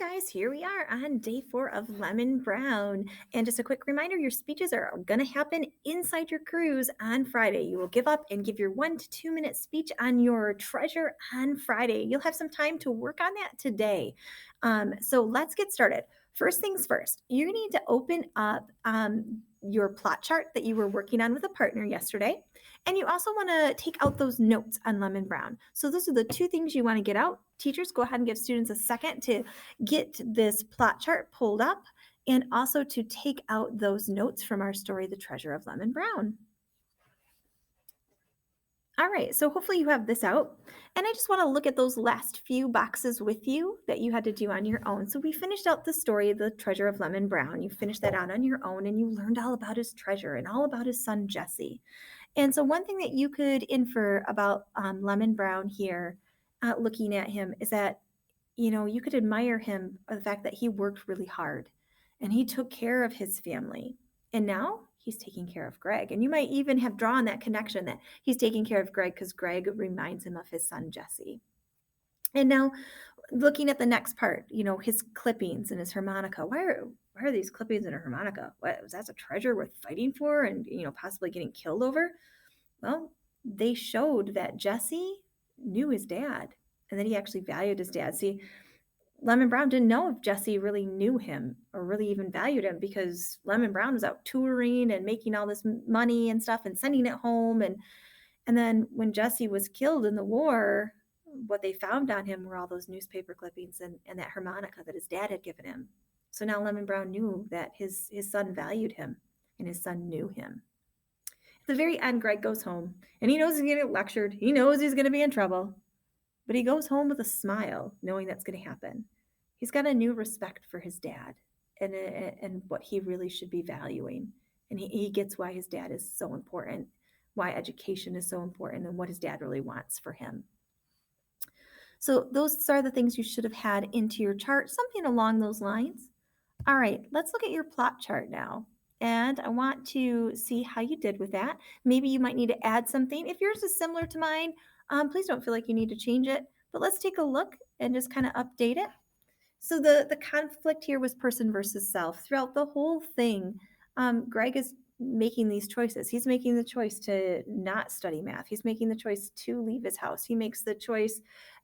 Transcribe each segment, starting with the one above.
Guys, here we are on day 4 of Lemon Brown. And just a quick reminder, your speeches are going to happen inside your cruise on Friday. You will give up and give your 1 to 2 minute speech on your treasure on Friday. You'll have some time to work on that today. So let's get started. First things first, you need to open up your plot chart that you were working on with a partner yesterday. And you also want to take out those notes on Lemon Brown. So those are the two things you want to get out. Teachers, go ahead and give students a second to get this plot chart pulled up and also to take out those notes from our story, The Treasure of Lemon Brown. All right, so hopefully you have this out. And I just want to look at those last few boxes with you that you had to do on your own. So we finished out the story, The Treasure of Lemon Brown. You finished that out on your own and you learned all about his treasure and all about his son, Jesse. And so one thing that you could infer about Lemon Brown here, looking at him, is that you could admire him for the fact that he worked really hard and he took care of his family. And now he's taking care of Greg. And you might even have drawn that connection that he's taking care of Greg because Greg reminds him of his son, Jesse. And now looking at the next part, his clippings and his harmonica. Why are these clippings and a harmonica? What was that a treasure worth fighting for and possibly getting killed over? Well, they showed that Jesse knew his dad and that he actually valued his dad. See, Lemon Brown didn't know if Jesse really knew him or really even valued him because Lemon Brown was out touring and making all this money and stuff and sending it home. And then when Jesse was killed in the war, what they found on him were all those newspaper clippings and that harmonica that his dad had given him. So now Lemon Brown knew that his son valued him and his son knew him. At the very end, Greg goes home and he knows he's going to get lectured. He knows he's going to be in trouble. But he goes home with a smile, knowing that's going to happen. He's got a new respect for his dad and what he really should be valuing. And he gets why his dad is so important, why education is so important, and what his dad really wants for him. So those are the things you should have had into your chart, something along those lines. All right, let's look at your plot chart now. And I want to see how you did with that. Maybe you might need to add something. If yours is similar to mine, please don't feel like you need to change it. But let's take a look and just kind of update it. So the conflict here was person versus self. Throughout the whole thing, Greg is making these choices. He's making the choice to not study math. He's making the choice to leave his house. He makes the choice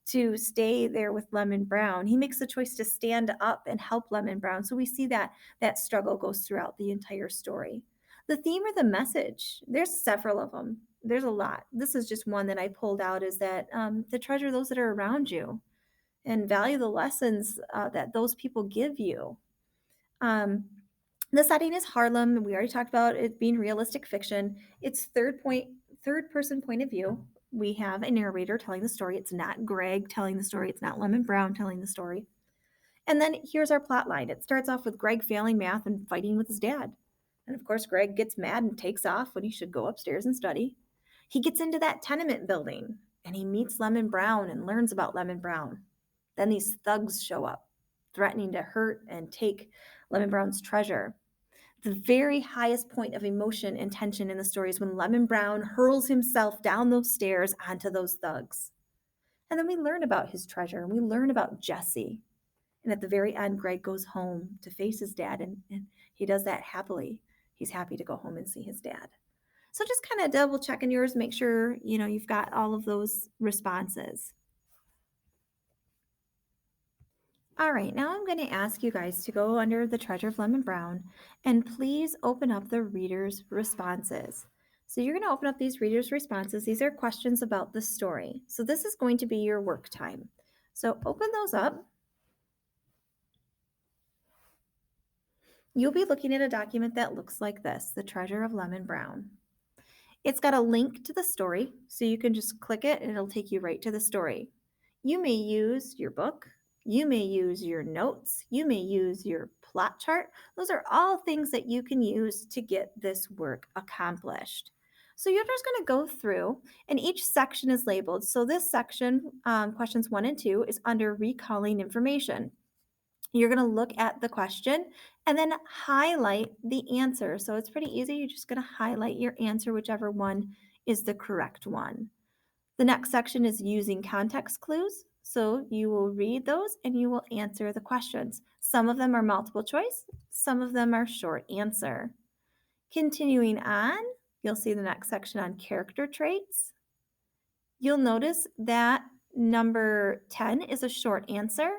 to stay there with Lemon Brown. He makes the choice to stand up and help Lemon Brown. So we see that struggle goes throughout the entire story. The theme or the message, there's several of them. There's a lot. This is just one that I pulled out, is that to treasure those that are around you and value the lessons that those people give you. Um, the setting is Harlem. We already talked about it being realistic fiction. It's third person point of view. We have a narrator telling the story. It's not Greg telling the story. It's not Lemon Brown telling the story. And then here's our plot line. It starts off with Greg failing math and fighting with his dad. And of course, Greg gets mad and takes off when he should go upstairs and study. He gets into that tenement building and he meets Lemon Brown and learns about Lemon Brown. Then these thugs show up, threatening to hurt and take Lemon Brown's treasure. The very highest point of emotion and tension in the story is when Lemon Brown hurls himself down those stairs onto those thugs. And then we learn about his treasure and we learn about Jesse. And at the very end, Greg goes home to face his dad, and he does that happily. He's happy to go home and see his dad. So just kind of double check in yours, make sure you've got all of those responses. All right, now I'm going to ask you guys to go under The Treasure of Lemon Brown and please open up the reader's responses. So you're going to open up these reader's responses. These are questions about the story. So this is going to be your work time. So open those up. You'll be looking at a document that looks like this, The Treasure of Lemon Brown. It's got a link to the story, so you can just click it and it'll take you right to the story. You may use your book, you may use your notes, you may use your plot chart. Those are all things that you can use to get this work accomplished. So you're just going to go through, and each section is labeled. So this section, questions 1 and 2, is under recalling information. You're going to look at the question and then highlight the answer. So it's pretty easy. You're just going to highlight your answer, whichever one is the correct one. The next section is using context clues. So you will read those and you will answer the questions. Some of them are multiple choice, some of them are short answer. Continuing on, you'll see the next section on character traits. You'll notice that number 10 is a short answer,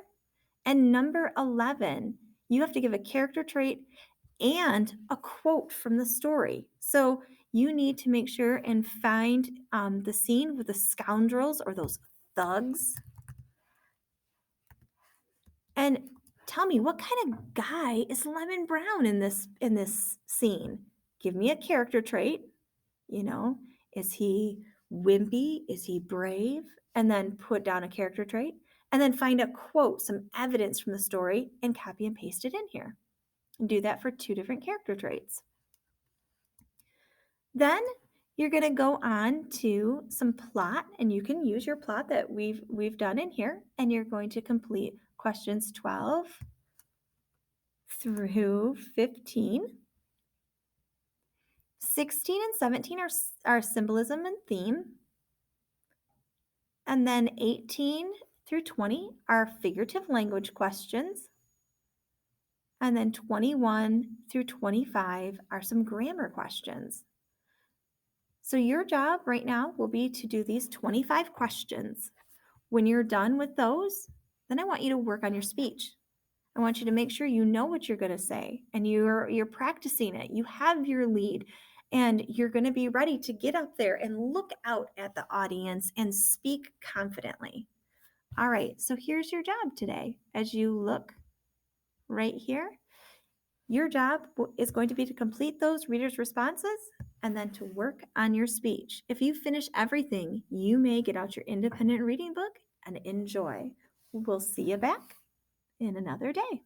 and number 11, you have to give a character trait and a quote from the story. So you need to make sure and find the scene with the scoundrels or those thugs. And tell me, what kind of guy is Lemon Brown in this scene? Give me a character trait. You know, is he wimpy? Is he brave? And then put down a character trait. And then find a quote, some evidence from the story, and copy and paste it in here. And do that for 2 different character traits. Then you're going to go on to some plot, and you can use your plot that we've done in here, and you're going to complete questions 12 through 15. 16 and 17 are symbolism and theme. And then 18 through 20 are figurative language questions. And then 21 through 25 are some grammar questions. So your job right now will be to do these 25 questions. When you're done with those, then I want you to work on your speech. I want you to make sure you know what you're going to say and you're practicing it. You have your lead and you're going to be ready to get up there and look out at the audience and speak confidently. All right, so here's your job today. As you look right here, your job is going to be to complete those readers' responses and then to work on your speech. If you finish everything, you may get out your independent reading book and enjoy. We'll see you back in another day.